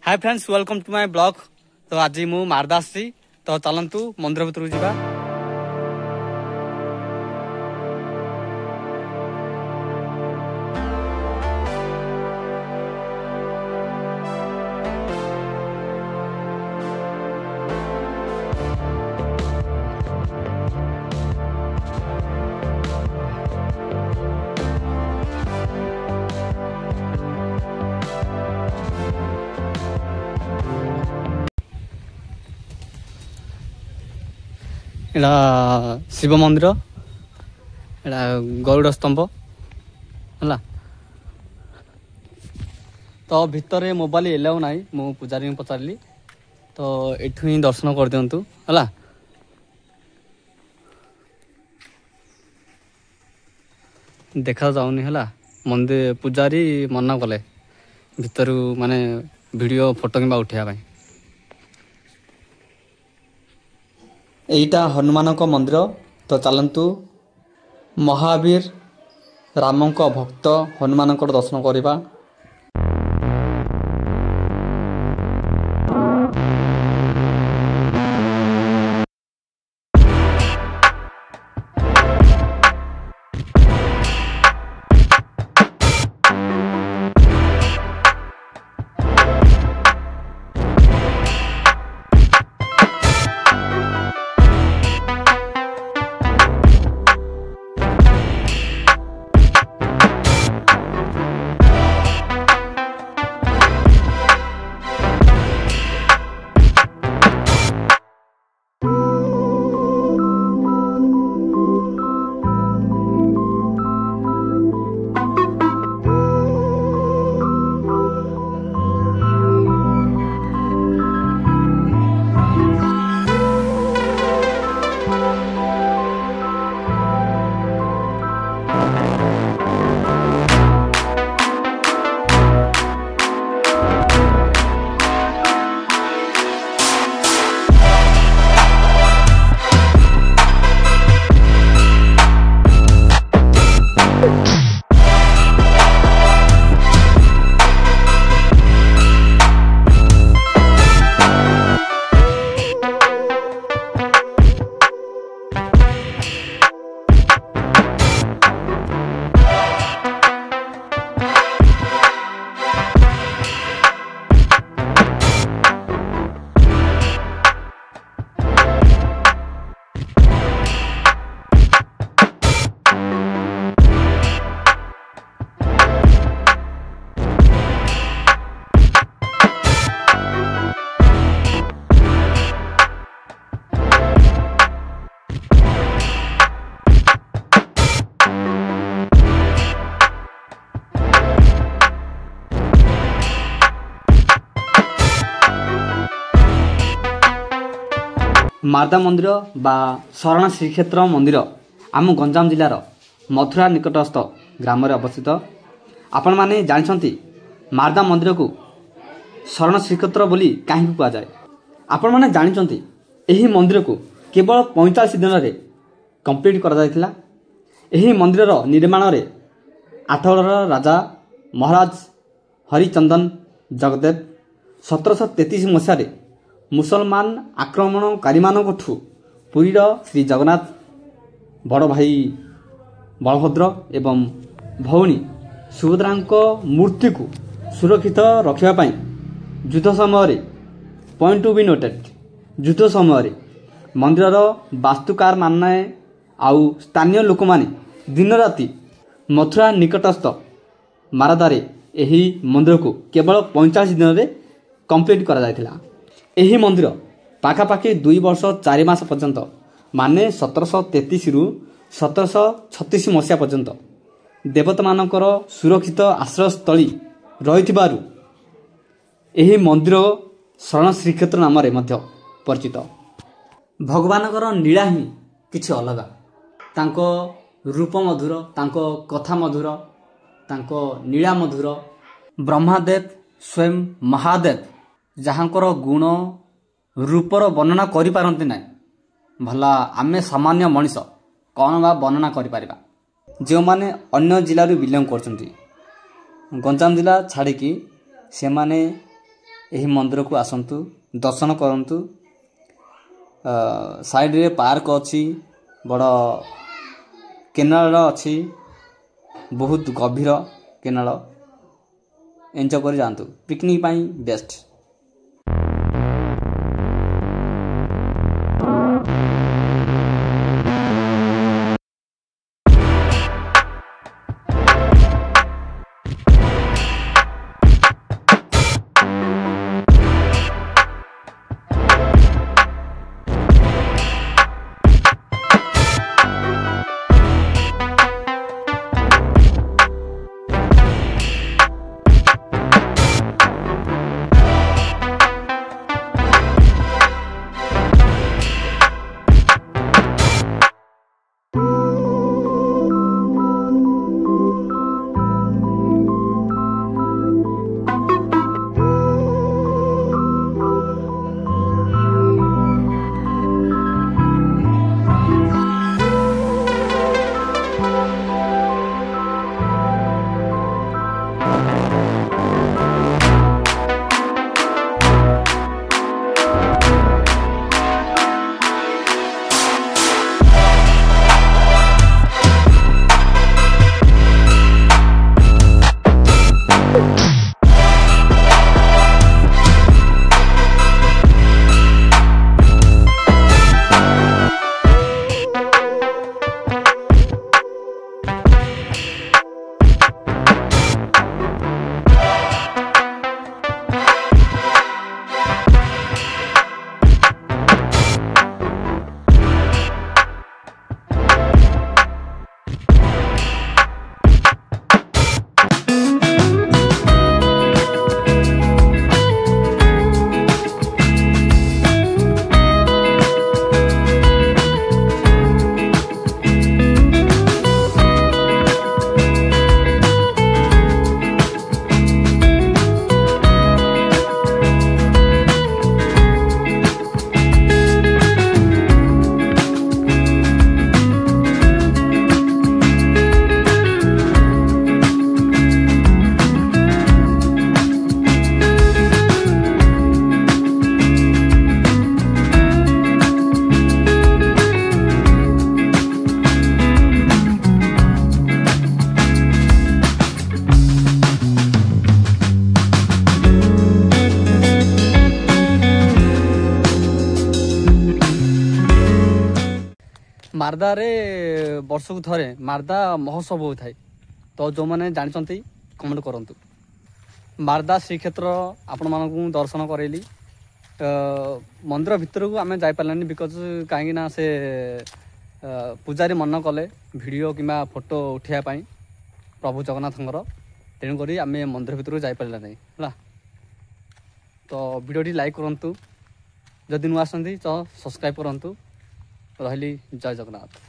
Hi friends welcome to my blog. तो आज मु मारदा आसी तो चलतु मंदिर भीतर जावा। एटा शिव मंदिर, एटा गरुड़ स्तंभ है। तो भितर मोबाइल एलाउ ना, मु पूजारी पचारि तो एठू ही दर्शन कर दिंतु है। देखा जाऊनी है मंदिर, पूजारी मना कले भितर माने वीडियो फोटो कि उठाई। एटा हनुमान मंदिर। तो चलतु महावीर राम भक्त हनुमान दर्शन करवा। मारदा मंदिर बा शरण श्रीक्षेत्र मंदिर आम गंजाम जिलार मथुरा निकटस्थ ग्राम अवस्थित। आपण माने जानछंती मारदा मंदिर को शरण श्रीक्षेत्र बोली कहीं कह जाए। आपण माने जानछंती एही मंदिर को केवल 45 दिन रे कंप्लीट करा जायतिला। एही मंदिर निर्माण रे आठगढ़ राजा महाराज हरिचंदन जगदेव 1733 मसीह मुसलमान आक्रमणकारी मानू पुरीर श्री जगन्नाथ बड़ भाई बलभद्र एवं भौणी सुभद्रा मूर्ति को सुरक्षित रखापी युद्ध समय पॉइंट टू बी नोटेड युद्ध समय मंदिर वास्तुकार माने आउ स्थानीय लोक माने दिन राति मथुरा निकटस्थ मारदारे एही मंदिर को केवल 45 दिन में कंप्लीट करा जायतिला। एही मंदिर पाखापाखि 2 वर्ष 4 मास पर्यंत माने 1733 रु 1736 मसीहा पर्यंत देवता मानकर सुरक्षित आश्रयस्थली रही एही मंदिर शरण श्रीक्षेत्र नाम परिचित। भगवानकर नीला ही किछि अलग, तांको रूप मधुर, तांको कथा मधुर, तांको नीला मधुर। ब्रह्मादेव स्वयं महादेव जहाँकर गुण रूपर वर्णना करि पारंती ना, भला आमे सामान्य मनीष कौन बा वर्णना करि परिबा। जो माने अन्य जिल्ला बिलंग करछंती गंजाम जिला छाड़ी से माने ଏହି ମନ୍ଦିରକୁ ଆସନ୍ତୁ, ଦର୍ଶନ କରନ୍ତୁ। ସାଇଡ଼ରେ ପାର୍କ ଅଛି, ବଡ଼ କେନାଲ ଅଛି, ବହୁତ ଗଭୀର କେନାଲ। ଏନ୍ଜୟ କରି ଯାଆନ୍ତୁ, ପିକନିକ୍ ପାଇଁ ବେଷ୍ଟ। ମାର୍ଦାରେ ବର୍ଷକୁ ଥରେ ମାର୍ଦା ମହୋତ୍ସବ ହୋଇଥାଏ। ତ ଯେଉଁମାନେ ଜାଣିଛନ୍ତି କମେଣ୍ଟ କରନ୍ତୁ। ମାର୍ଦା ଶ୍ରୀକ୍ଷେତ୍ର ଆପଣମାନଙ୍କୁ ଦର୍ଶନ କରେଇଲି। ମନ୍ଦିର ଭିତରକୁ ଆମେ ଯାଇପାରିଲାନି ବିକଜ କାହିଁକିନା ସେ ପୂଜାରୀ ମନା କଲେ ଭିଡ଼ିଓ କିମ୍ବା ଫଟୋ ଉଠାଇବା ପାଇଁ ପ୍ରଭୁ ଜଗନ୍ନାଥଙ୍କର, ତେଣୁକରି ଆମେ ମନ୍ଦିର ଭିତରକୁ ଯାଇପାରିଲା ନାହିଁ ହେଲା। ତ ଭିଡ଼ିଓଟି ଲାଇକ୍ କରନ୍ତୁ, ଯଦି ନୂଆ ଆସନ୍ତି ତ ସବସ୍କ୍ରାଇବ୍ କରନ୍ତୁ। ରହିଲି, ଜୟ ଜଗନ୍ନାଥ।